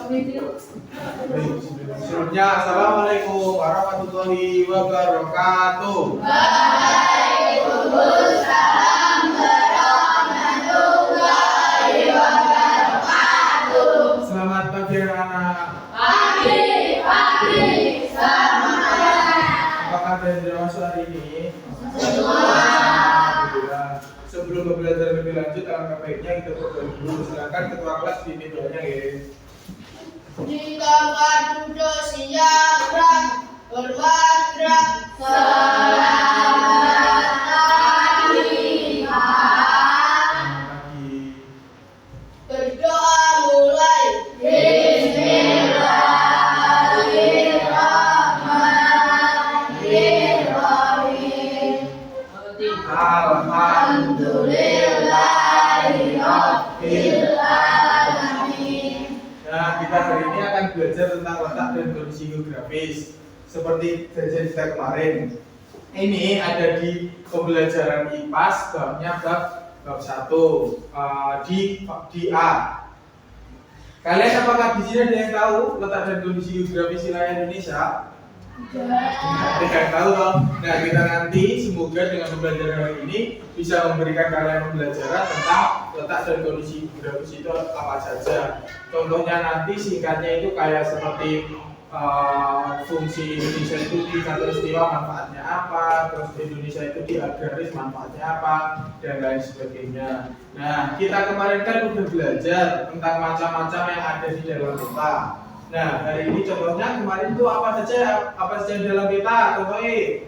Sebelumnya, Assalamualaikum warahmatullahi wabarakatuh. Waalaikumsalam warahmatullahi wabarakatuh. Selamat pagi anak-anak. Pagi, selamat. Apakah ada yang sudah masuk hari ini? Semua. Alhamdulillah. Sebelum belajar lebih lanjut, alangkah baiknya kita berdoa dulu. Silakan ketua kelas ini doanya ya. Jika duduk siap berwadrak selamat pagi. Berdoa mulai. Bismillahirrahmanirrahim. Alhamdulillahirabbil alamin. Nah, kita hari ini akan belajar tentang letak dan kondisi geografis. Seperti belajar kita kemarin. Ini ada di pembelajaran IPAS babnya bab 1 di A. Kalian apakah di sini ada yang tahu letak dan kondisi geografis wilayah Indonesia? Tidak tahu dong. Nah, kita nanti semoga dengan pembelajaran hari ini bisa memberikan kalian pembelajaran tentang letak dan kondisi geografis itu apa saja. Contohnya nanti singkatnya itu kayak seperti fungsi Indonesia itu di khatulistiwa manfaatnya apa, terus Indonesia itu di agraris manfaatnya apa, dan lain sebagainya. Nah, kita kemarin kan udah belajar tentang macam-macam yang ada di dalam peta. Nah, hari ini contohnya kemarin itu apa saja yang dalam peta? Contohnya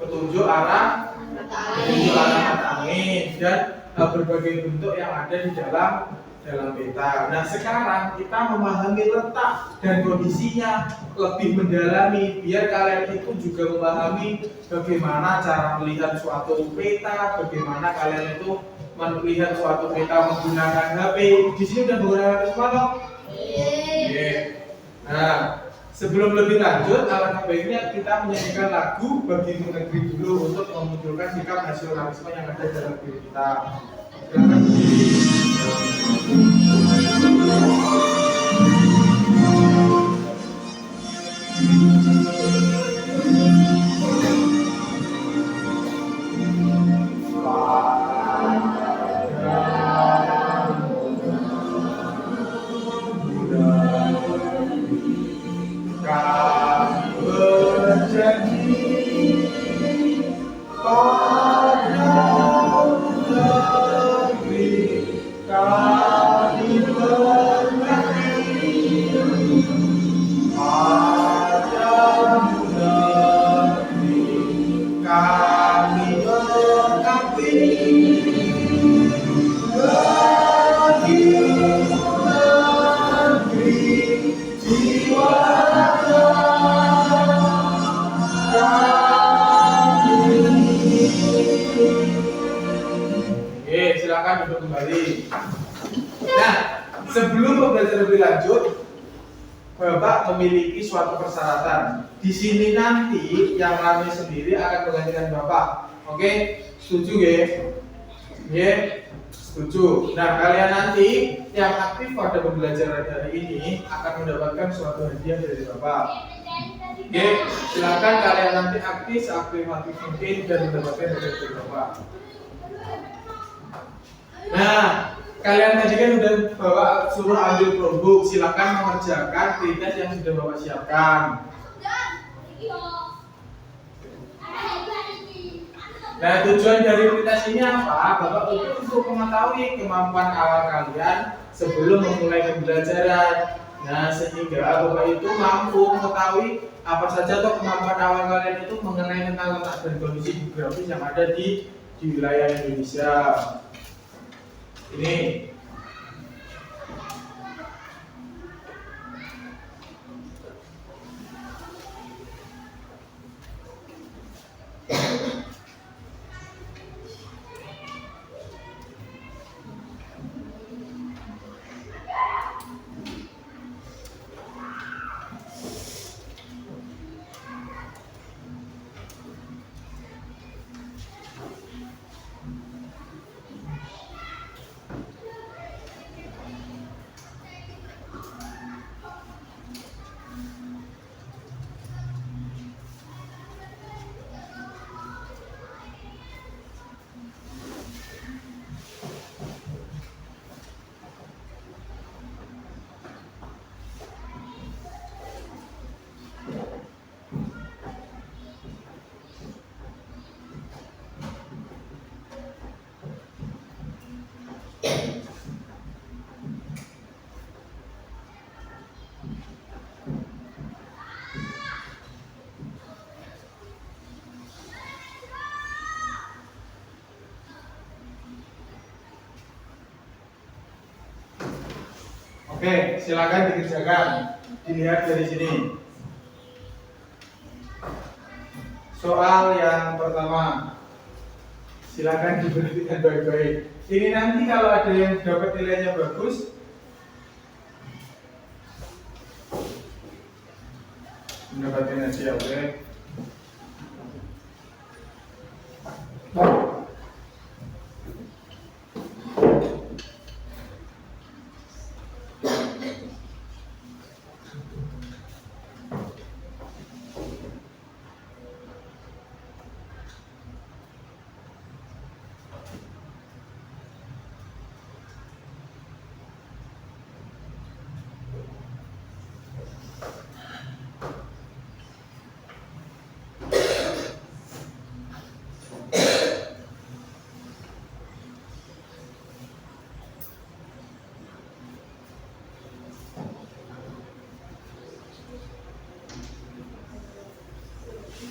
petunjuk arah mata angin dan berbagai bentuk yang ada di dalam peta. Nah, sekarang kita memahami letak dan kondisinya lebih mendalami biar kalian itu juga memahami bagaimana cara melihat suatu peta, bagaimana kalian itu melihat suatu peta menggunakan HP. Di sini udah menggunakan HP semua dong? Nah, sebelum lebih lanjut, alangkah baiknya kita menyanyikan lagu Bagimu Negeri dulu untuk memunculkan sikap nasionalisme yang ada dalam diri kita. Silakan. Silakan duduk kembali. Nah, sebelum belajar lebih lanjut, Bapak memiliki suatu persyaratan. Di sini nanti yang rame sendiri akan menggantikan Bapak. Oke, setuju ya? Ya, setuju. Nah, kalian nanti yang aktif pada pembelajaran hari ini akan mendapatkan suatu hadiah dari Bapak. Oke, silakan kalian nanti aktif mungkin dan mendapatkan hadiah dari Bapak. Nah, kalian tadi kan udah bawa suruh ambil Chromebook, silakan mengerjakan krites yang sudah Bapak siapkan. Nah, tujuan dari krites ini apa? Bapak itu untuk mengetahui kemampuan awal kalian sebelum memulai pembelajaran. Nah, sehingga Bapak itu mampu mengetahui apa saja toh kemampuan awal kalian itu mengenai tentang letak dan kondisi geografis yang ada di wilayah Indonesia. Ini Oke, silakan dikerjakan. Dilihat dari sini. Soal yang pertama. Silakan diperhatikan baik-baik. Ini nanti kalau ada yang dapat nilainya bagus, mendapatkan hadiah, oke?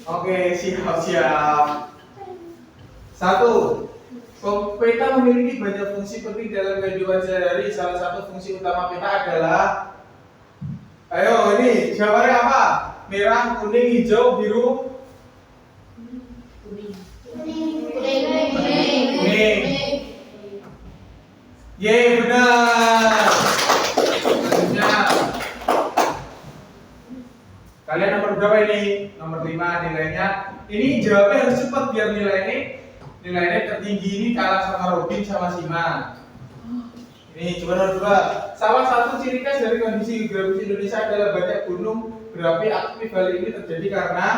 Oke, siap. Satu, peta memiliki banyak fungsi penting dalam kehidupan sehari-hari. Salah satu fungsi utama peta adalah, ayo ini jawabannya apa? Merah, kuning, hijau, biru, kuning. Ye, benar. Selanjutnya, kalian nomor berapa ini? Nomor 5 nilainya. Ini jawabnya harus cepat biar nilainya tertinggi. Ini kalah sama Robin sama Sima. Ini coba nomor 2. Salah satu ciri khas dari kondisi geografis Indonesia adalah banyak gunung berapi aktif. Hal ini terjadi karena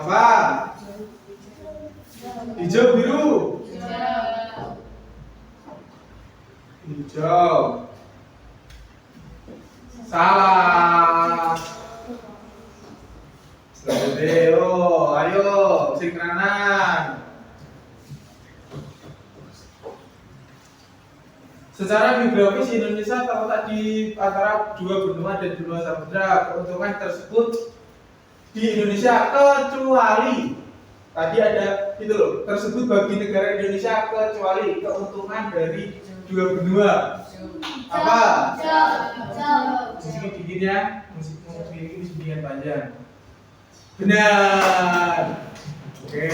apa? Hijau, biru. Hijau. Salah. Selanjutnya, ayo, sing kanan. Secara geografis Indonesia terletak di antara dua benua dan benua samudra. Keuntungan tersebut di Indonesia kecuali tadi ada itu loh, tersebut bagi negara Indonesia kecuali keuntungan dari dua benua. Apa? Musik dinginnya, musik ini sedikit panjang. Benar. Oke.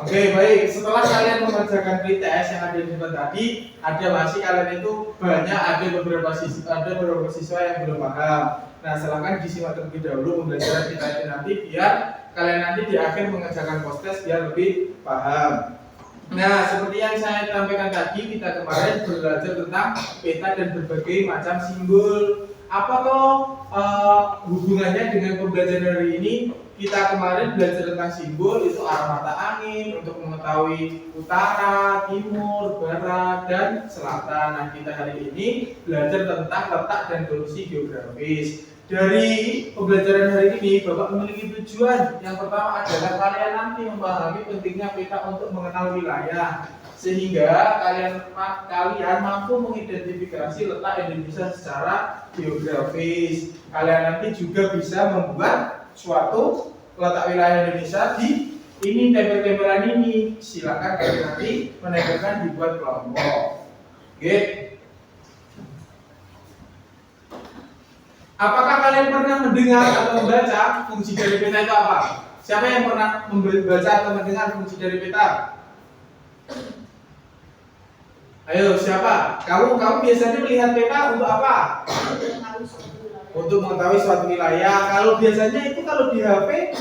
Oke, baik. Setelah kalian mengerjakan pretest yang ada di depan tadi, ada masih kalian itu banyak ada beberapa siswa yang belum paham. Nah, silakan disimak terlebih dahulu pembelajaran kita ini nanti biar kalian nanti di akhir mengerjakan post-test biar lebih paham. Nah, seperti yang saya sampaikan tadi, kita kemarin belajar tentang peta dan berbagai macam simbol. Apa toh hubungannya dengan pembelajaran hari ini? Kita kemarin belajar tentang simbol, itu arah mata angin untuk mengetahui utara, timur, barat, dan selatan. Nah, kita hari ini belajar tentang letak dan kondisi geografis. Dari pembelajaran hari ini, Bapak memiliki tujuan. Yang pertama adalah kalian nanti memahami pentingnya peta untuk mengenal wilayah, sehingga kalian mampu mengidentifikasi letak Indonesia secara geografis. Kalian nanti juga bisa membuat suatu letak wilayah Indonesia di ini tempel-tempelan ini. Silakan kalian nanti menempelkan dibuat kelompok. Oke. Apakah kalian pernah mendengar atau membaca fungsi dari peta itu apa? Siapa yang pernah membaca atau mendengar fungsi dari peta? Ayo, siapa? Kamu biasanya melihat peta untuk apa? Untuk mengetahui suatu wilayah. Kalau biasanya itu kalau di HP,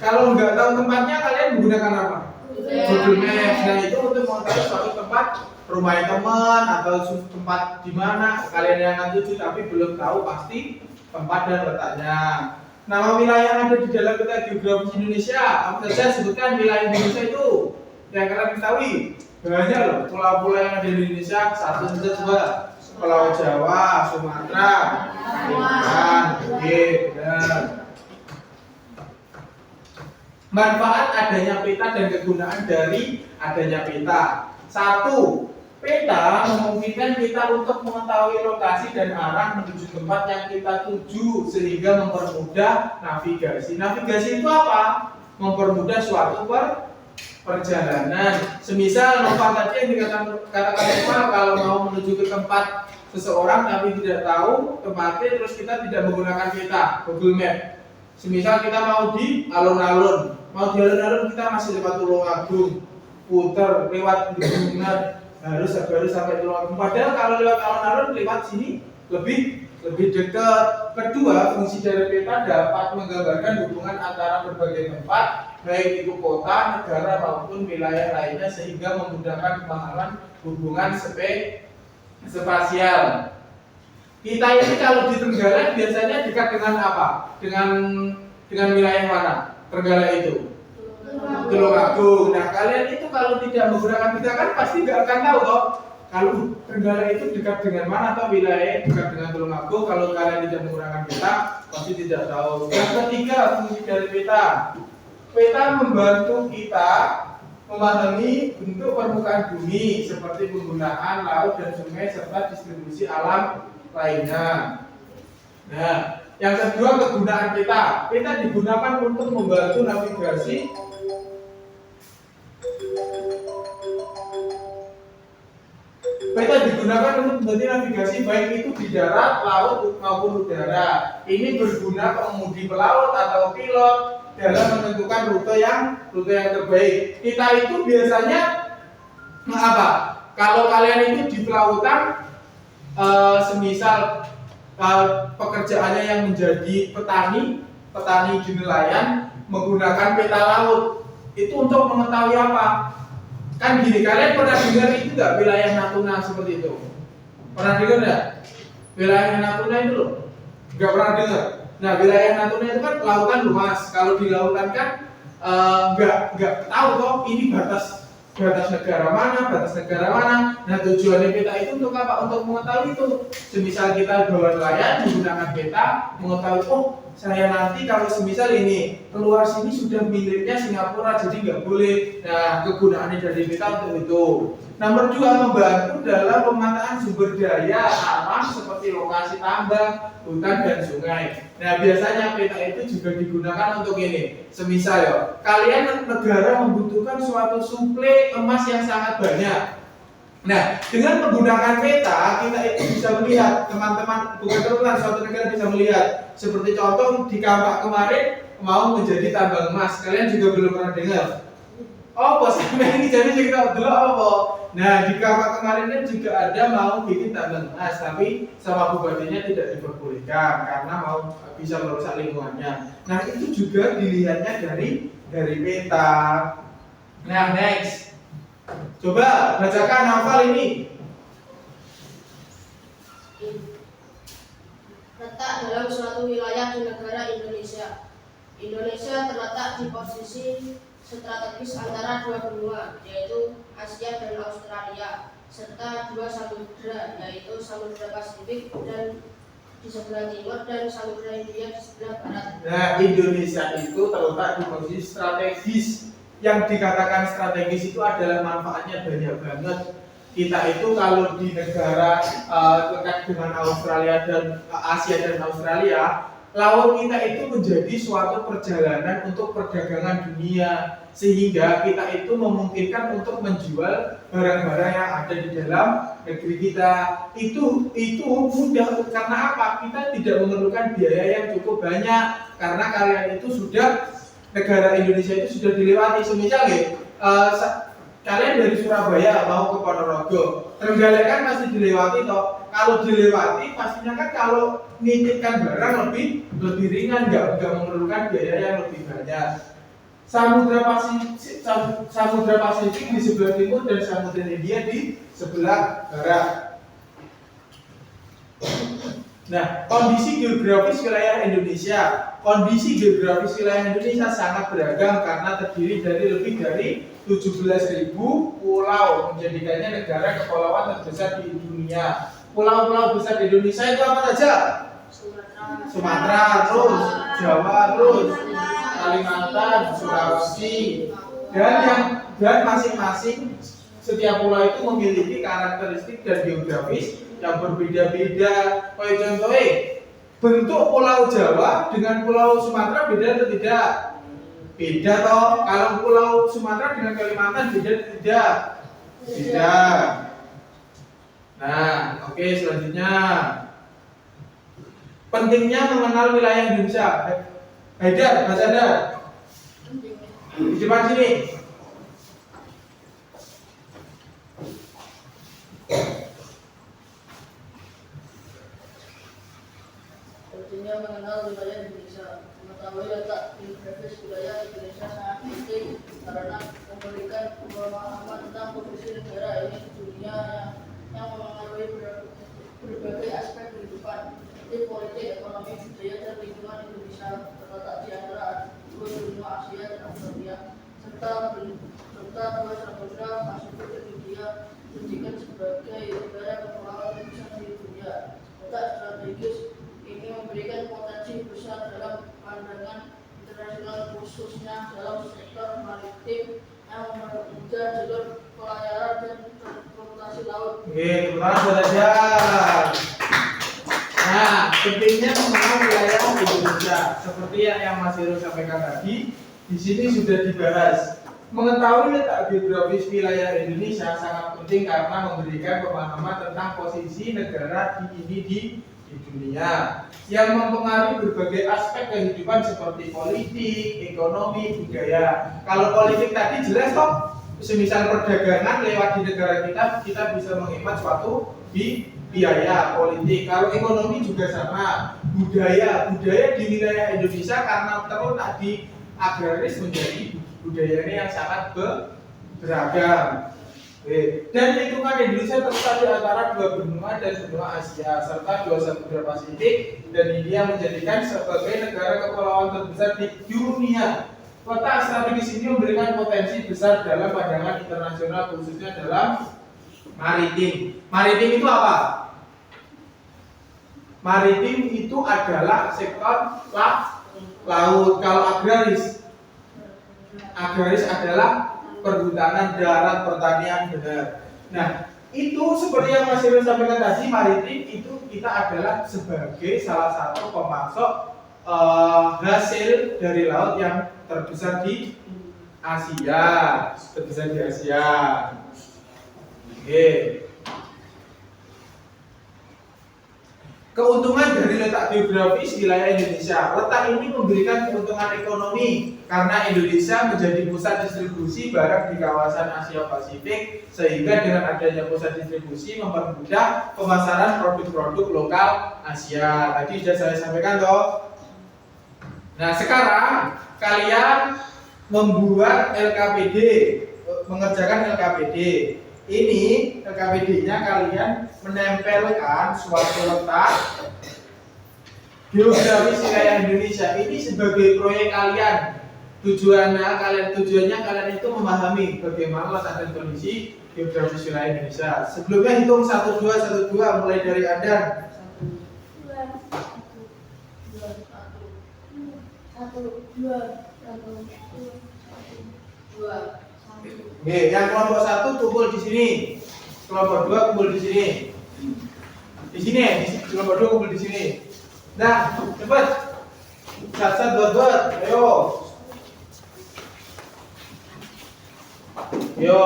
kalau nggak tahu tempatnya kalian menggunakan apa? Google Maps. Nah, itu untuk mengetahui suatu tempat, rumah teman atau tempat di mana kalian yang akan tuju tapi belum tahu pasti tempat dan letaknya. Nama wilayah yang ada di dalam peta geografis Indonesia, apa saja sebutkan wilayah Indonesia itu yang kalian ketahui. Banyak loh pulau-pulau yang ada di Indonesia. Satu saja coba. Pulau Jawa, Sumatera, Kalimantan. Oke, benar. Manfaat adanya peta dan kegunaan dari adanya peta. Satu, Peta memungkinkan kita untuk mengetahui lokasi dan arah menuju tempat yang kita tuju sehingga mempermudah navigasi. Navigasi itu apa? Mempermudah suatu perjalanan. Semisal Nova tadi yang katakan Nova kalau mau menuju ke tempat seseorang tapi tidak tahu tempatnya, terus kita tidak menggunakan peta Google Map. Semisal kita mau di alun-alun, kita masih lewat Tulungagung, putar lewat Bendungan, harus sampai Tulungagung. Padahal kalau lewat alun-alun lewat sini lebih dekat. Kedua, fungsi dari peta dapat menggambarkan hubungan antara berbagai tempat, baik itu kota, negara maupun wilayah lainnya sehingga memudahkan pemahaman hubungan spasial. Kita ini kalau di Trenggalek biasanya dekat dengan apa? Dengan wilayah mana? Trenggalek itu. Tulungagung. Nah, kalian itu kalau tidak menggunakan peta kan pasti nggak akan tahu toh. Kalau Trenggalek itu dekat dengan mana atau wilayah dekat dengan Tulungagung. Kalau kalian tidak menggunakan peta pasti tidak tahu. Yang ketiga, fungsi dari peta. Peta membantu kita memahami bentuk permukaan bumi seperti penggunaan laut dan sungai serta distribusi alam lainnya. Nah, yang kedua kegunaan peta. Peta digunakan untuk membantu navigasi baik itu di darat, laut maupun udara. Ini berguna pengemudi pelaut atau pilot dalam menentukan rute yang terbaik. Kita itu biasanya apa? Kalau kalian itu di pelautan, semisal pekerjaannya yang menjadi petani di nelayan menggunakan peta laut, itu untuk mengetahui apa? Kan gini, kalian pernah dengar itu nggak wilayah Natuna seperti itu? Pernah dengar nggak? Wilayah Natuna itu loh, nggak pernah dengar. Nah, wilayah Natuna itu kan lautan luas. Kalau di lautan kan nggak tahu kok ini batas negara mana. Nah, tujuannya peta itu untuk apa? Untuk mengetahui itu. Semisal kita bawa nelayan menggunakan peta, mengetahui saya nanti kalau semisal ini keluar sini sudah miliknya Singapura, jadi nggak boleh. Nah, kegunaannya dari peta untuk itu. Nomor 2, membantu dalam pemetaan sumber daya alam seperti lokasi tambang, hutan dan sungai. Nah, biasanya peta itu juga digunakan untuk ini. Semisal ya, kalian negara membutuhkan suatu suplai emas yang sangat banyak. Nah, dengan menggunakan peta kita itu bisa melihat suatu negara bisa melihat. Seperti contoh di Kampak kemarin mau menjadi tambang emas. Kalian juga belum pernah dengar. Sampai ini jadi cerita dulu apa? Nah, di Kampak kemarin kan juga ada mau bikin tambang emas, tapi sama bupatinya tidak diperbolehkan karena mau bisa merusak lingkungannya. Nah, itu juga dilihatnya dari peta. Nah, next. Coba bacakan hafal ini. Letak dalam suatu wilayah di negara Indonesia. Indonesia terletak di posisi strategis antara dua benua, yaitu Asia dan Australia, serta dua samudra, yaitu Samudra Pasifik dan di sebelah timur dan Samudra Hindia di sebelah barat. Nah, Indonesia itu terletak di posisi strategis. Yang dikatakan strategis itu adalah manfaatnya banyak banget. Kita itu kalau di negara dekat dengan Australia dan Asia dan Australia, laut kita itu menjadi suatu perjalanan untuk perdagangan dunia, sehingga kita itu memungkinkan untuk menjual barang-barang yang ada di dalam negeri kita. Itu mudah karena apa? Kita tidak memerlukan biaya yang cukup banyak karena kalian itu sudah negara Indonesia itu sudah dilewati. Semisal kalian dari Surabaya mau ke Ponorogo, Trenggalek kan masih dilewati toh. Kalau dilewati pastinya kan kalau nitipkan barang lebih ringan, nggak memerlukan biaya yang lebih banyak. Samudra Pasifik di sebelah timur dan Samudra Hindia di sebelah barat. Nah, kondisi geografis wilayah Indonesia. Kondisi geografis wilayah Indonesia sangat beragam karena terdiri dari lebih dari 17.000 pulau, menjadikannya negara kepulauan terbesar di dunia. Pulau-pulau besar di Indonesia itu apa saja? Sumatera, terus Jawa, terus Kalimantan, Sulawesi, dan masing-masing setiap pulau itu memiliki karakteristik dan geografis yang berbeda-beda. Kayak contohnya, bentuk Pulau Jawa dengan Pulau Sumatera beda atau tidak? Beda toh. Kalau Pulau Sumatera dengan Kalimantan beda atau tidak? Beda. Nah, oke, selanjutnya. Pentingnya mengenal wilayah Indonesia. Haidar, Mas Haidar. Di depan sini. Pentingnya mengenal wilayah Indonesia. Mengetahui letak geografis wilayah Indonesia sangat penting karena memberikan pemahaman tentang posisi negara ini di dunia yang memengaruhi berbagai aspek kehidupan seperti politik, ekonomi, budaya, dan lingkungan. Indonesia terletak di antara dua benua Asia dan Australia serta dua samudra Pasifik dan India, dijadikan sebagai negara kepulauan terbesar di dunia. Letak strategis ini memberikan potensi besar dalam pandangan internasional, khususnya dalam sektor maritim yang mempermudah jalur pelayaran dan transportasi laut. Oke, terima kasih. Nah, pentingnya mengenal wilayah Indonesia seperti yang Mas Heru sampaikan tadi, di sini sudah dibahas. Mengetahui letak geografis wilayah Indonesia sangat penting karena memberikan pemahaman tentang posisi negara di dunia yang mempengaruhi berbagai aspek kehidupan seperti politik, ekonomi, budaya. Kalau politik tadi jelas toh, semisal perdagangan lewat di negara kita bisa menghemat suatu biaya politik. Kalau ekonomi juga sama. Budaya di wilayah Indonesia karena terletak di agraris menjadi budayanya yang sangat beragam. Dan lingkungan Indonesia terletak di antara dua benua dan benua Asia serta dua samudra Pasifik, dan India menjadikan sebagai negara kepulauan terbesar di dunia. Letak strategis ini memberikan potensi besar dalam pandangan internasional, khususnya dalam maritim. Maritim itu apa? Maritim itu adalah sektor laut. Kalau agraris adalah perhutanan darat, pertanian, benar. Nah, itu seperti yang Mas Heru sampaikan tadi, maritim itu kita adalah sebagai salah satu pemasok hasil dari laut yang terbesar di Asia. Oke. Keuntungan dari letak geografis wilayah Indonesia. Letak ini memberikan keuntungan ekonomi karena Indonesia menjadi pusat distribusi barang di kawasan Asia Pasifik, sehingga dengan adanya pusat distribusi mempermudah pemasaran produk-produk lokal Asia. Tadi sudah saya sampaikan toh. Nah, sekarang kalian membuat LKPD, mengerjakan LKPD. Ini LKPD-nya kalian menempelkan suatu letak geografis wilayah Indonesia ini sebagai proyek kalian. Tujuannya kalian itu memahami bagaimana letak dan kondisi geografis wilayah Indonesia. Sebelumnya hitung 1 2 1 2 mulai dari Anda. 1 2 2. Oke, yang kelompok 1 kumpul di sini. Kelompok 2 kumpul di sini. Di sini ya, kelompok 2 kumpul di sini. Nah, cepat. Sat buat. Ayo. Yo.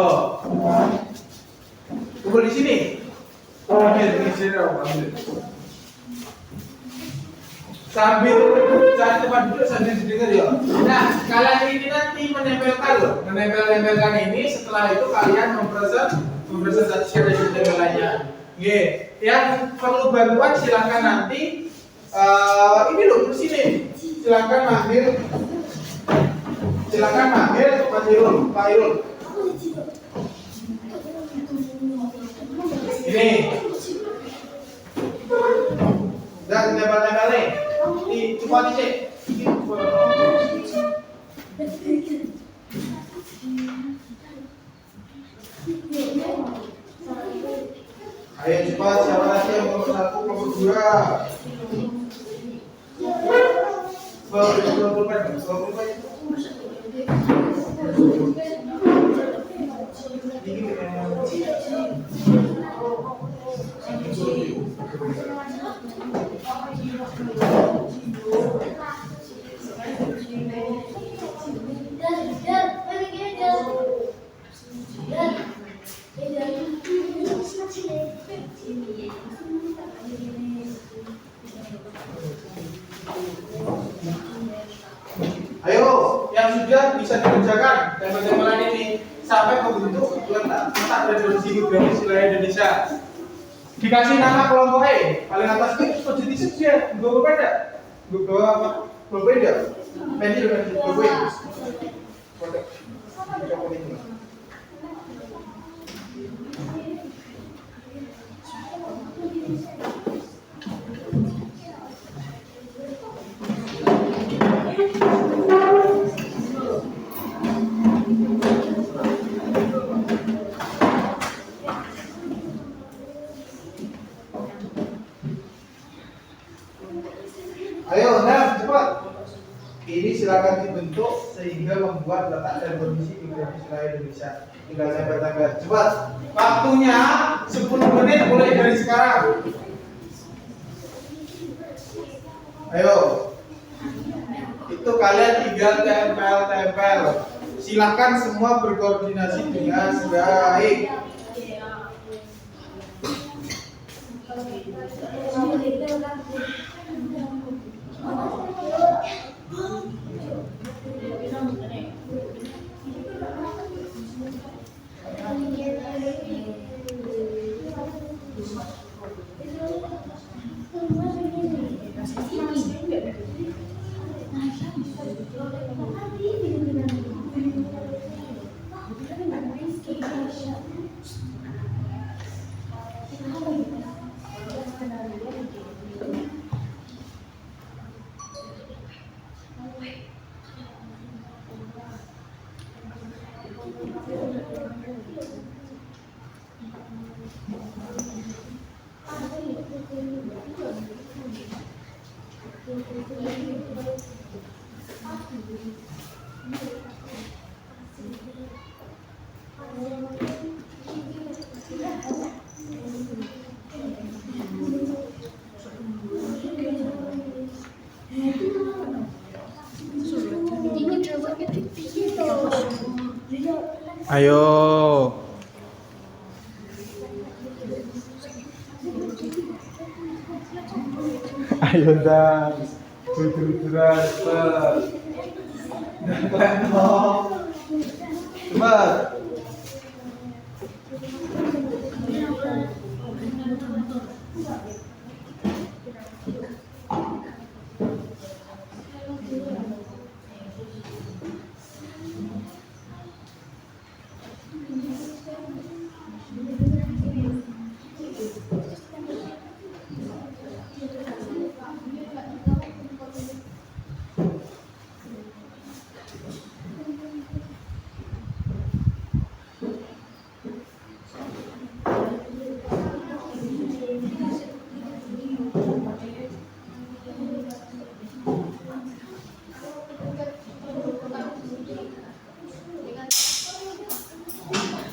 Kumpul di sini. Ambil di sini, ambil. Sambil cari tempat duduk sambil dengar ya. Nah, kalian ini nanti menempelkan ini. Setelah itu kalian mempresentasikan hasil tempelannya. Oke, yang perlu bantuan silakan nanti. Ini loh di sini. Silakan manggil Pak Irul. Ini. Dan tempel-tempelnya. Coba dicek. Ayo cepat, siapa lagi yang nomor 1, nomor 2? Ini Ayo, yang sudah bisa dikerjakan dan bagaimana ini sampai membentuk letak reproduksi geografis wilayah Indonesia. Dikasih nama kelompok E, paling atas itu positif dia, gue beda, gue apa? Gue beda, pensil, gue beda. Ayo, nah, cepat. Ini silakan dibentuk sehingga membuat letak dan kondisi geografis wilayah Indonesia. Tinggal sampai tanggal. Cepat. Waktunya 10 menit mulai dari sekarang. Ayo. Itu kalian tinggal tempel. Silakan semua berkoordinasi dengan baik. Ayo. Ayo dan bergerak cepat. Cepat.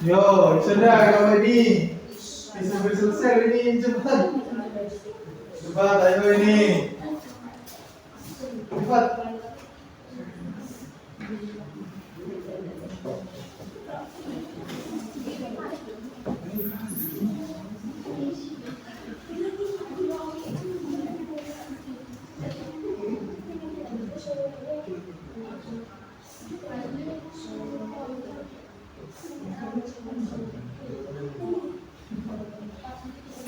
Yo, sudah kalau ini bisa selesai ini cepat. Cepat, ayo ini. Cepat.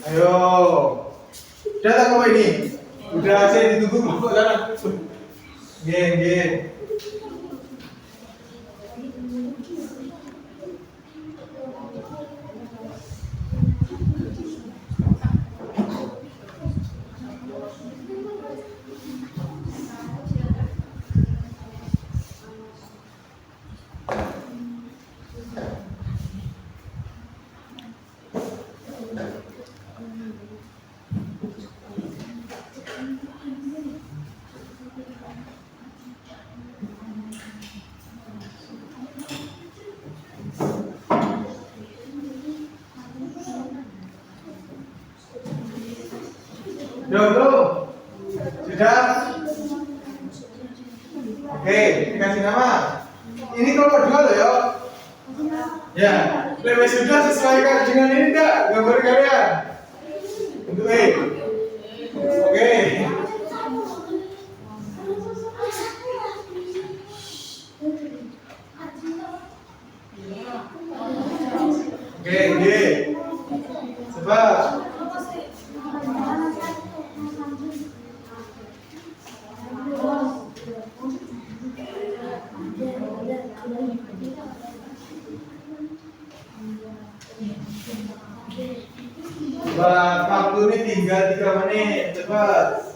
Ayo, datang ke ini. Udah saya ditunggu kelompok sana. Geng. Udah belum? Sudah? Oke, dikasih nama. Ini kelompok 2 loh ya. Ya, lebih sudah sesuaikan dengan ini enggak gambar kalian? Untuk E. Oke. Oke, G. Sebab waktu ini tinggal 3 menit, cepat.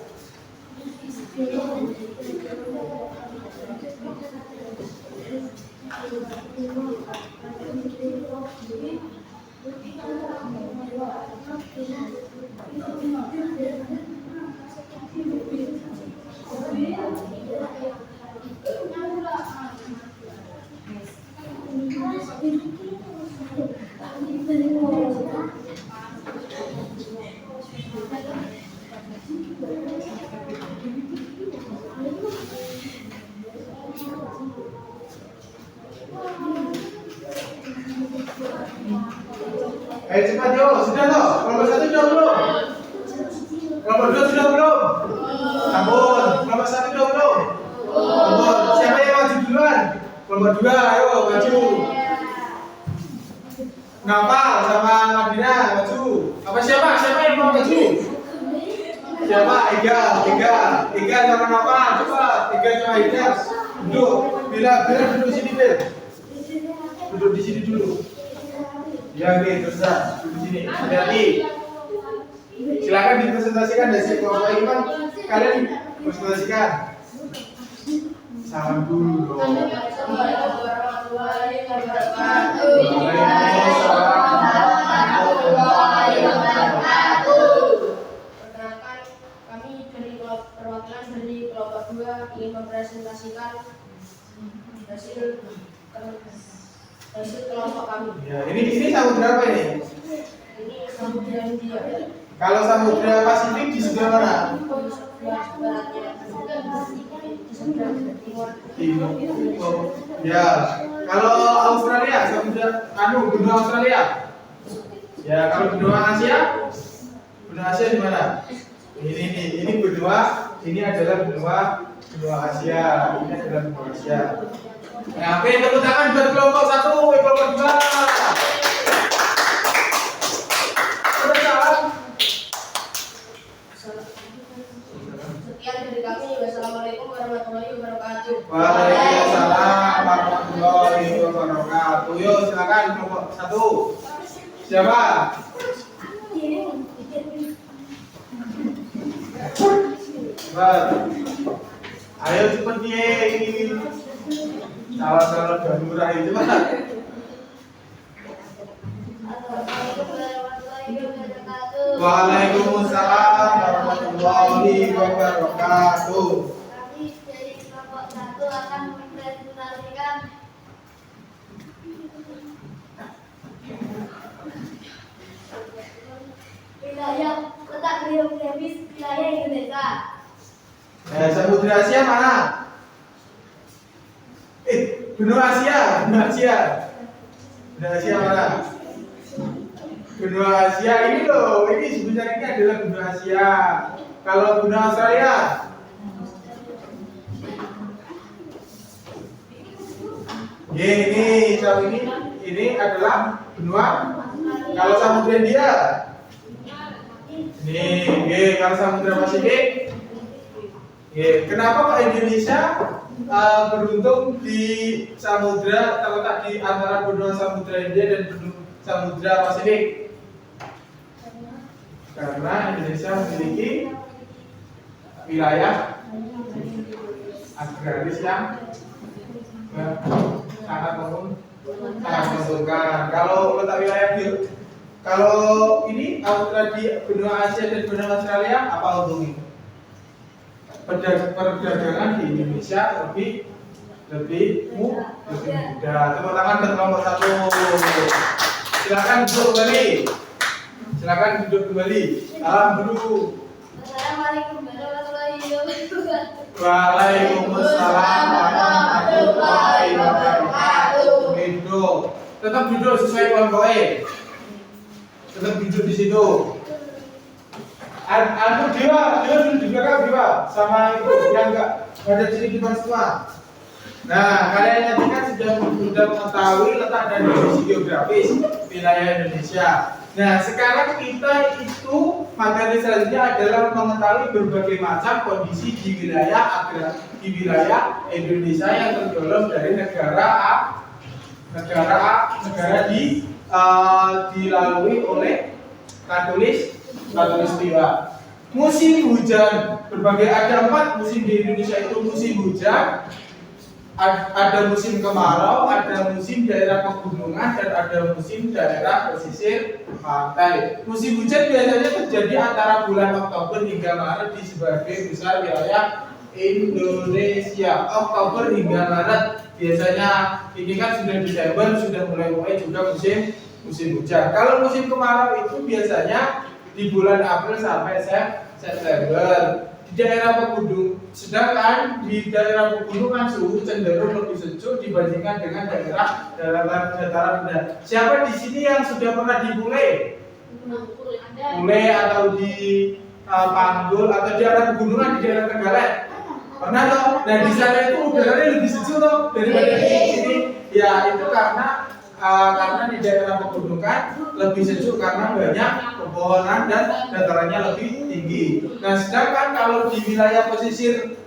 Ayo cepat yo, sudah toh? Kelompok 1 sudah belum? Kelompok 2 sudah belum? Ampun, kelompok 1 sudah belum? Ampun, siapa yang maju duluan? Kelompok 2, ayo maju. Ngapal sama Madina, maju. Apa siapa? Siapa yang mau maju? Siapa? Ega sama Ngapal, cepat. Ega sama Ega. Duduk, bila duduk sini, Bil. Duduk di sini dulu. Ya, oke, terserah. Duduk di sini. Hati-hati. Silakan dipresentasikan dari kelompok ini, Bang. Kalian presentasikan. Salam dulu dong. Assalamualaikum warahmatullahi wabarakatuh. Waalaikumsalam warahmatullahi wabarakatuh. Perkenalkan, kami dari perwakilan dari kelompok 2 ingin mempresentasikan hasil kelompok kami. Ya, ini samudra apa ini? Ini Samudra Hindia. Kalau Samudra Pasifik di sebelah mana? Baratnya, di sebelah timur. Timur. Ya. Kalau Australia, Samudra benua Australia. Ya, kalau benua Asia? Benua Asia di mana? Ini benua, ini adalah benua Asia. Ini adalah benua Asia. Nah, oke, tepuk tangan buat kelompok 1, kelompok 2. Sekian dari kami. Wassalamualaikum warahmatullahi wabarakatuh. Waalaikumsalam warahmatullahi wabarakatuh. Yuk, silakan kelompok 1. Siapa? Cepat. Ayo cepat ini. Salah dan murah itu, Pak. Waalaikumsalam warahmatullahi wabarakatuh. Kami dari kelompok 1 akan mempresentasikan wilayah letak geografis wilayah Indonesia. Samudra Asia mana? Benua Asia mana? Benua Asia ini loh, ini sebenarnya ini adalah benua Asia. Kalau benua Australia, ini adalah benua. Kalau Samudra India, kalau Samudra Pasifik. Kenapa kok Indonesia beruntung di samudra terletak di antara benua Samudra India dan benua Samudra Pasifik? Karena Indonesia memiliki wilayah agraris yang sangat menguntungkan. Kalau letak wilayah kalau ini antara di benua Asia dan benua Australia, apa untungnya? Perdagangan di Indonesia lebih mudah. Tepuk tangan buat kelompok 1. Silakan duduk kembali. Salam dulu. Assalamualaikum warahmatullahi wabarakatuh. Waalaikumsalam warahmatullahi wabarakatuh. Gitu. Tetap duduk sesuai kelompoknya. Tetap duduk di situ. Dia duduk di belakang dia sama itu yang enggak ada sini di semua. Nah, kalian nanti kan sudah mengetahui letak dan posisi geografis wilayah Indonesia. Nah, sekarang kita itu materi selanjutnya adalah mengetahui berbagai macam kondisi di wilayah Indonesia yang tergolong dari negara dilalui oleh Katulistiwa. Musim hujan ada 4 musim di Indonesia itu musim hujan. Ada musim kemarau, ada musim daerah pegunungan, dan ada musim daerah pesisir pantai. Musim hujan biasanya terjadi antara bulan Oktober hingga Maret di sebagian besar wilayah Indonesia. Oktober hingga Maret biasanya, ini kan sudah Desember, sudah mulai juga musim hujan. Kalau musim kemarau itu biasanya di bulan April sampai September. Di daerah pegunungan, sedangkan di daerah pegunungan suhu cenderung lebih sejuk dibandingkan dengan daerah dataran rendah. Siapa di sini yang sudah pernah di Bule atau di Panggul atau di daerah pegunungan di daerah Trenggalek? Pernah toh? Nah di sana itu udaranya lebih sejuk toh daripada di sini. Ya itu karena di daerah pegunungan lebih sejuk karena banyak pepohonan dan datarannya lebih tinggi. Nah, sedangkan kalau di wilayah pesisir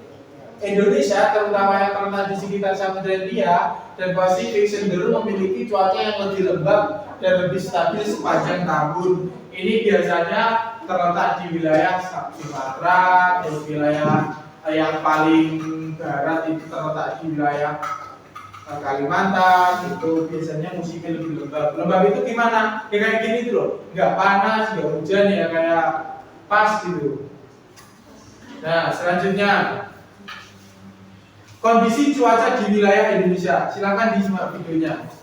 Indonesia, terutama yang terletak di sekitar Samudra Hindia dan Pasifik, cenderung memiliki cuaca yang lebih lembab dan lebih stabil sepanjang tahun. Ini biasanya terletak di wilayah Sumatera, terus wilayah yang paling barat itu terletak di wilayah Kalimantan. Itu biasanya musimnya lebih lembab. Lembab itu gimana? Ya kayak gini tuh loh, nggak panas, nggak hujan, ya kayak pas gitu. Nah selanjutnya kondisi cuaca di wilayah Indonesia. Silakan disimak videonya.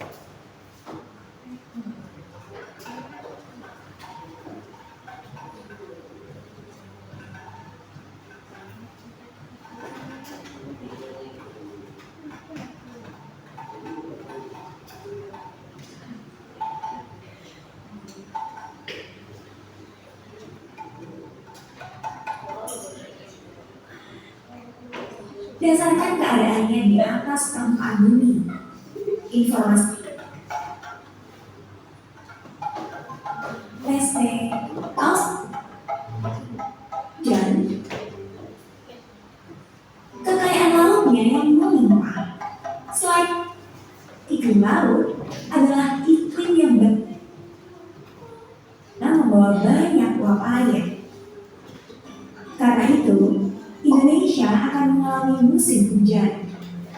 Berdasarkan keadaannya di atas permukaan bumi, informasi dan kekayaan lautnya yang melimpah. Selain iklim laut adalah iklim yang membawa banyak uap air. Karena itu, Indonesia akan mengalami musim hujan.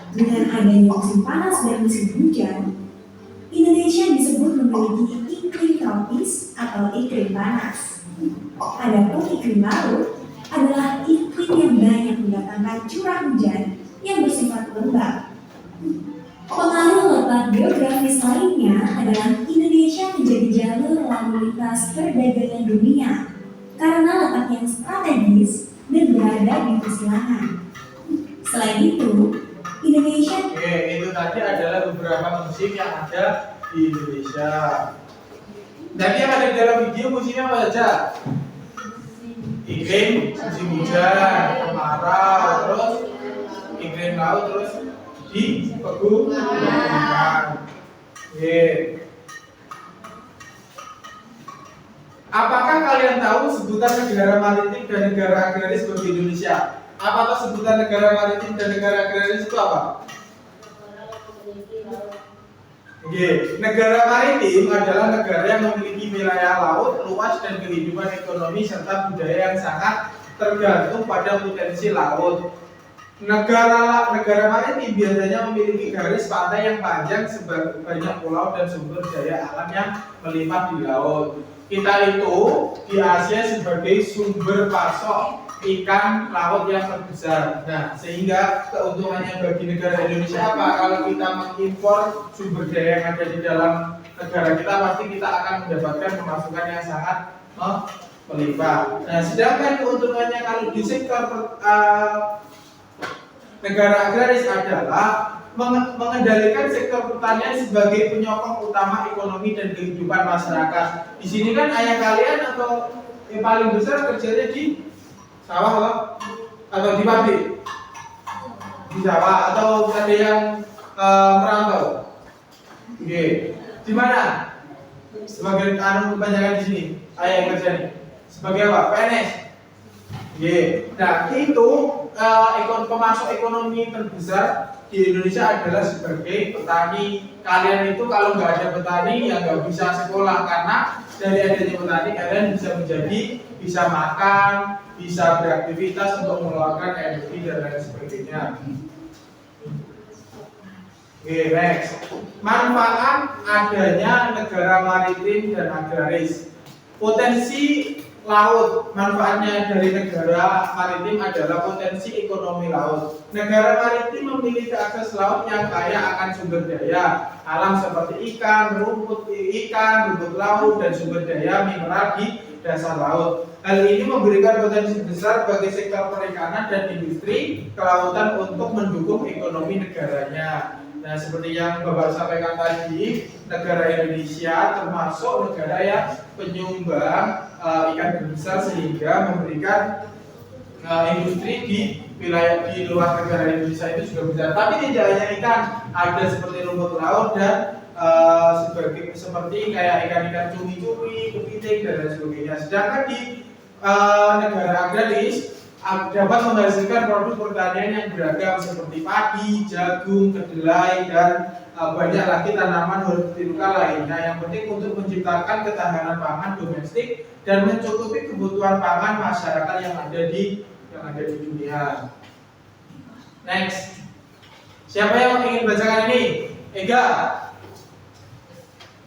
Dengan adanya musim panas dan musim hujan, Indonesia disebut memiliki iklim tropis atau iklim panas. Adapun iklim laut adalah iklim yang banyak mendatangkan curah hujan yang bersifat lembab. Pengaruh letak geografis lainnya adalah Indonesia menjadi jalur lalu lintas perdagangan dunia karena letak yang strategis dan berada di persilangan. Selain itu, Indonesia. Oke, itu tadi adalah beberapa musim yang ada di Indonesia. Jadi yang ada di dalam video musimnya apa saja? Iklim, musim hujan, kemarau, terus iklim laut, terus di pegunungan. Oke. Apakah kalian tahu sebutan negara maritim dan negara agraris bagi Indonesia? Apakah sebutan negara maritim dan negara agraris itu apa? Oke, negara maritim adalah negara yang memiliki wilayah laut luas dan kehidupan ekonomi serta budaya yang sangat tergantung pada potensi laut. Negara maritim biasanya memiliki garis pantai yang panjang, banyak pulau dan sumber daya alam yang melimpah di laut. Kita itu di Asia sebagai sumber pasok ikan laut yang terbesar. Nah, sehingga keuntungannya bagi negara Indonesia apa? Kalau kita mengimpor sumber daya yang ada di dalam negara kita, pasti kita akan mendapatkan pemasukan yang sangat melimpah. Nah, sedangkan keuntungannya kalau di sektor negara agraris adalah mengendalikan sektor pertanian sebagai penyokong utama ekonomi dan kehidupan masyarakat. Di sini kan ayah kalian atau yang paling besar kerjanya di sawah atau di pabrik? Di sawah atau ada yang merantau? Oke, di mana? Sebagai kebanyakan di sini ayah yang kerja nih. Sebagai apa? PNS. Oke. Nah, itu pemasok ekonomi terbesar di Indonesia adalah sebagai petani. Kalian itu kalau nggak ada petani ya nggak bisa sekolah, karena dari adanya petani kalian bisa makan, bisa beraktivitas untuk mengeluarkan energi dan lain sebagainya. Oke, next. Manfaat adanya negara maritim dan agraris. Potensi laut, manfaatnya dari negara maritim adalah potensi ekonomi laut. Negara maritim memiliki akses laut yang kaya akan sumber daya alam seperti rumput laut, dan sumber daya mineral di dasar laut. Hal ini memberikan potensi besar bagi sektor perikanan dan industri kelautan untuk mendukung ekonomi negaranya. Nah, seperti yang Bapak sampaikan tadi, negara Indonesia termasuk negara yang penyumbang ikan terbesar, sehingga memberikan industri di wilayah di luar negara Indonesia itu juga besar. Tapi tidak hanya ikan, ada seperti rumput laut dan seperti kayak ikan-ikan cumi-cumi, kepiting dan lain sebagainya. Sedangkan di negara agraris dapat menghasilkan produk pertanian yang beragam seperti padi, jagung, kedelai, dan banyak lagi tanaman hortikultura lainnya. Yang penting untuk menciptakan ketahanan pangan domestik dan mencukupi kebutuhan pangan masyarakat yang ada di dunia. Next, siapa yang ingin bacakan ini? Ega.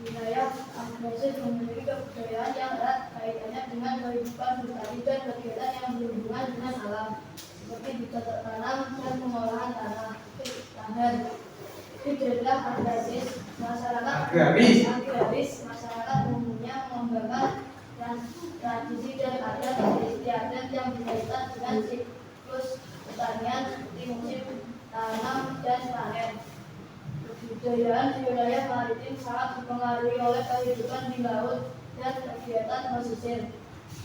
Wilayah agraris memiliki kebudayaan yang erat kaitannya dengan kehidupan bertani dan kegiatan yang berhubungan dengan alam, seperti bercocok tanam dan pengolahan tanah. Kriteria agraris, masyarakat umumnya mengembangkan tradisi dan adat istiadat yang berkaitan dengan siklus pertanian seperti musim tanam dan panen. Kebudayaan di wilayah maritim sangat dipengaruhi oleh kehidupan di laut dan kegiatan pesisir.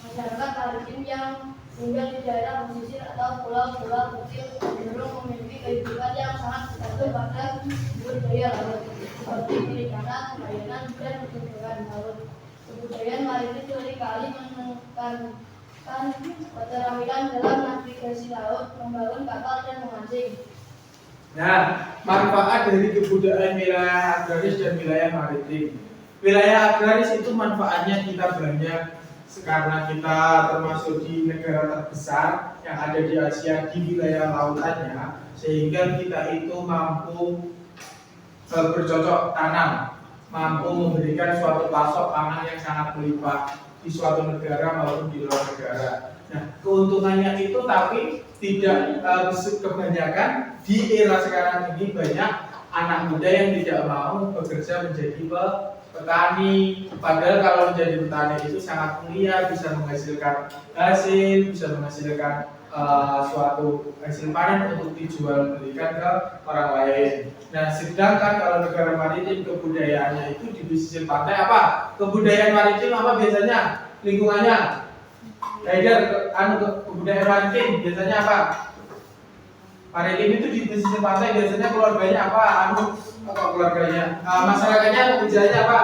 Masyarakat maritim yang tinggal di daerah pesisir atau pulau-pulau kecil cenderung memiliki kehidupan yang sangat bergantung pada sumber daya laut, seperti perikanan, nelayan, dan pertumbuhan laut. Kebudayaan maritim seringkali menekankan keterampilan dalam navigasi laut, membangun kapal, dan memancing. Nah, manfaat dari kebudayaan wilayah agraris dan wilayah maritim. Wilayah agraris itu manfaatnya kita banyak karena kita termasuk di negara terbesar yang ada di Asia di wilayah lautannya, sehingga kita itu mampu bercocok tanam, mampu memberikan suatu pasok pangan yang sangat melimpah di suatu negara maupun di luar negara. Nah, keuntungannya itu tapi tidak kebanyakan di era sekarang ini banyak anak muda yang tidak mau bekerja menjadi petani. Padahal kalau menjadi petani itu sangat mulia, bisa menghasilkan hasil, bisa menghasilkan suatu hasil panen untuk dijual belikan ke orang lain. Nah, sedangkan kalau negara maritim kebudayaannya itu di pesisir pantai apa? Kebudayaan maritim apa biasanya? Lingkungannya. Kebudayaan maritim biasanya apa? Maritim itu di pesisir pantai biasanya keluarganya apa? Keluarganya, masyarakatnya kerjanya apa?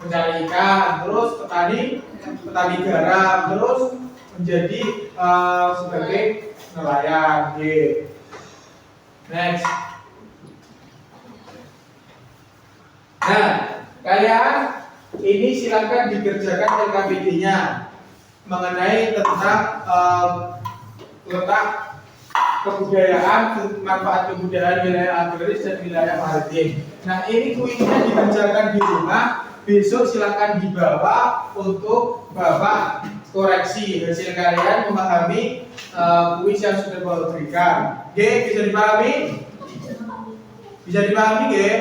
Mencari ikan, terus petani garam, terus menjadi sebagai nelayan. Okay. Next. Nah, kalian ini silakan dikerjakan LKPD-nya mengenai tentang letak kebudayaan, manfaat kebudayaan wilayah agraris dan wilayah maritim. Nah, ini kuisnya dikerjakan di rumah. Besok silakan dibawa untuk Bapak koreksi hasil kalian memahami kuis yang sudah Bapak berikan. Oke, bisa dipahami? Bisa dipahami, oke?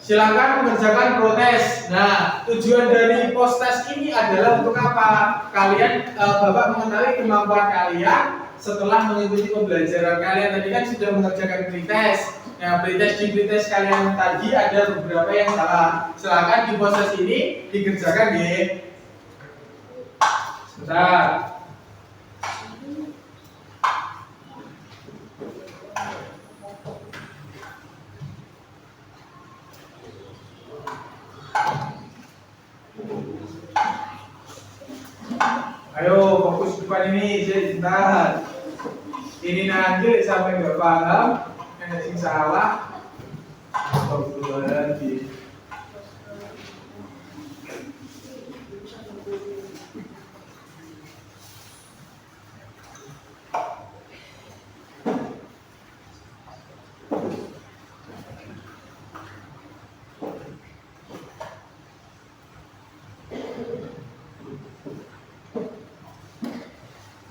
Silakan mengerjakan protes. Nah, tujuan dari post test ini adalah untuk apa? Kalian, Bapak mengetahui kemampuan kalian setelah mengikuti pembelajaran kalian. Tadi kan sudah mengerjakan pretest. Nah, pretest di pretest kalian tadi ada beberapa yang salah. Silakan di post test ini dikerjakan ya. Sebentar. Ayo fokus depan ini, sebentar. Ini nanti sampai nggak paham, yang sing salah. Lagi.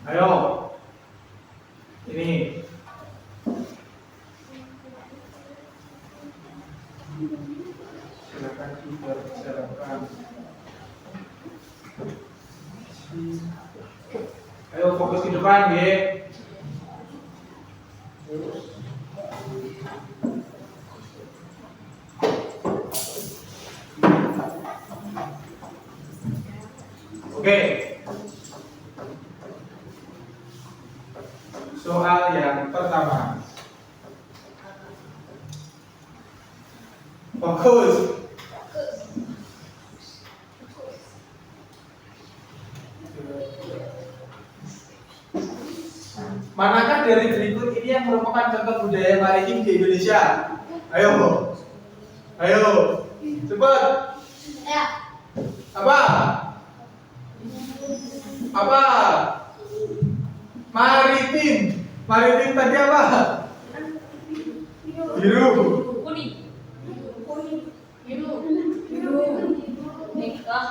Ayo, ini silakan dipersilakan. Ayo fokus ke depan, ya. Oke. Soal yang pertama. Fokus. Manakah dari berikut ini yang merupakan contoh budaya maritim di Indonesia? Ayo. Ayo. Cepat. Ya. Apa? Apa? Maritim. Maritim tadi apa? Biru. Kuning. Biru. Nikah.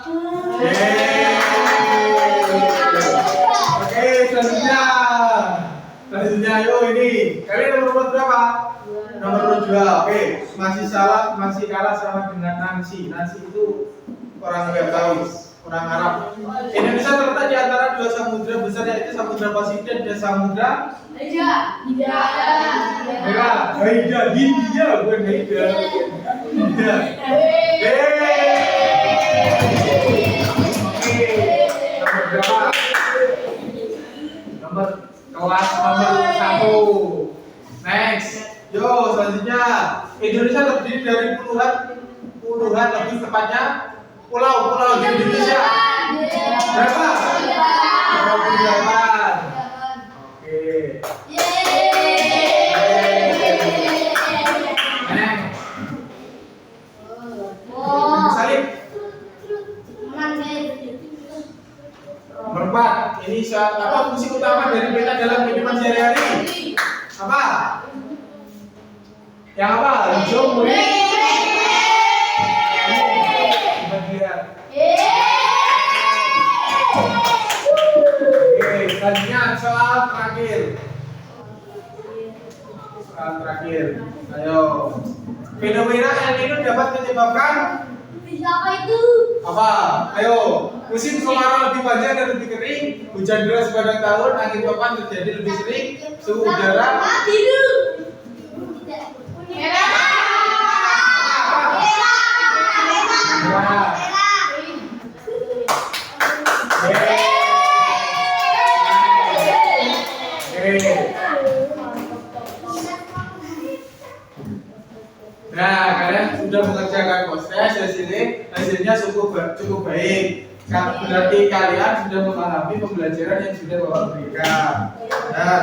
Oke, selanjutnya. Selanjutnya, ayo ini. Kalian nomor urut berapa? Nomor urut 2. Oke, masih salah, masih kalah sama dengan Nancy. Nancy itu orang nggak tahu, orang Arab. Indonesia terletak di antara dua samudra besar, yaitu Samudra Pasifik dan Samudra Merah. Hindia, bukan Hindia. Hindia. Nomor berapa? Nomor kelas nomor 1. Next. Yo, selanjutnya Indonesia terdiri dari puluhan lebih tepatnya pulau di Indonesia. Berapa? 28. Oke. Next. Salib. Nomor 4. Ini apa fungsi utama dari peta dalam kehidupan sehari-hari? Apa? Yang apa? Hijau, kuning. Bagian. Oke, selanjutnya soal terakhir. Soal terakhir. Ayo. Fenomena El Nino dapat menyebabkan Siapa itu? apa? Ayo. Musim kemarau lebih panjang dan lebih kering, hujan deras sepanjang tahun, angin topan terjadi lebih sering, suhu udara Biru. merah. Nah, kalian sudah mengerjakan proses hasilnya cukup baik. Berarti kalian sudah memahami pembelajaran yang sudah Bapak berikan. Nah,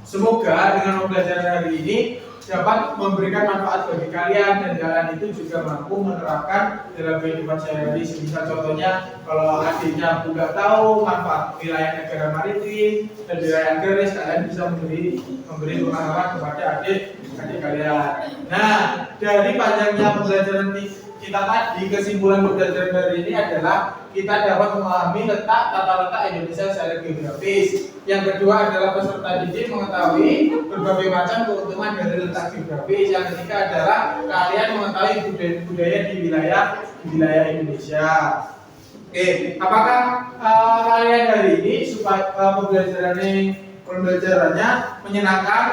semoga dengan pembelajaran hari ini dapat memberikan manfaat bagi kalian dan kalian itu juga mampu menerapkan dalam kehidupan sehari-hari. Semisal contohnya, kalau adiknya nggak tahu manfaat wilayah negara maritim dan wilayah garis, kalian bisa memberi pemahaman kepada adik kalian. Nah, dari panjangnya pembelajaran kita tadi, kesimpulan pembelajaran hari ini adalah kita dapat memahami letak tata letak Indonesia secara geografis. Yang kedua adalah peserta didik mengetahui berbagai macam keuntungan dari letak geografis. Yang ketiga adalah kalian mengetahui budaya di wilayah Indonesia. Oke, apakah kalian hari ini supaya pembelajarannya menyenangkan?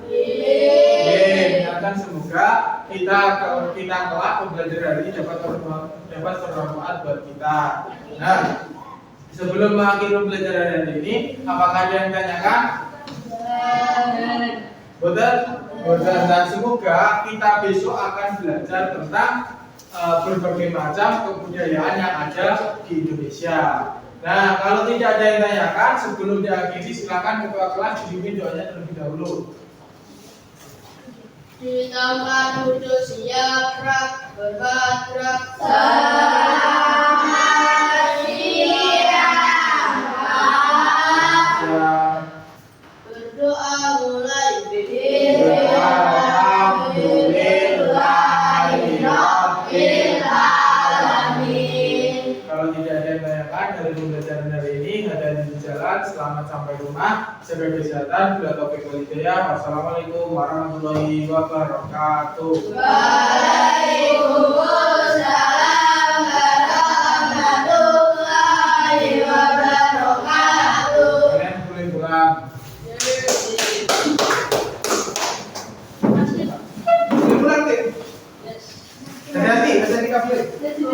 Menyenangkan. Semoga kita kelak pembelajaran hari ini dapat bermanfaat buat kita. Nah, sebelum mengakhiri pembelajaran hari ini, apakah ada yang tanyakan? Betul? Dan semoga kita besok akan belajar tentang berbagai macam kebudayaan yang ada di Indonesia. Nah, kalau tidak ada yang tanyakan, sebelum diakhiri silakan ketua kelas dipimpin doanya terlebih dahulu. Di tempat duduk siap gerak bergerak. Berdoa mulai. Kalau tidak ada yang tanyakan dari pembelajaran hari ini, hati-hati di jalan, selamat sampai rumah, jaga kesehatan, bila taufiq wal hidayah. Wassalamualaikum warahmatullahi wabarakatuh. Waalaikumsalam warahmatullahi wabarakatuh. Kalian boleh pulang. Boleh pulang, Tik. Hati-hati, hati-hati kabel. Jadi,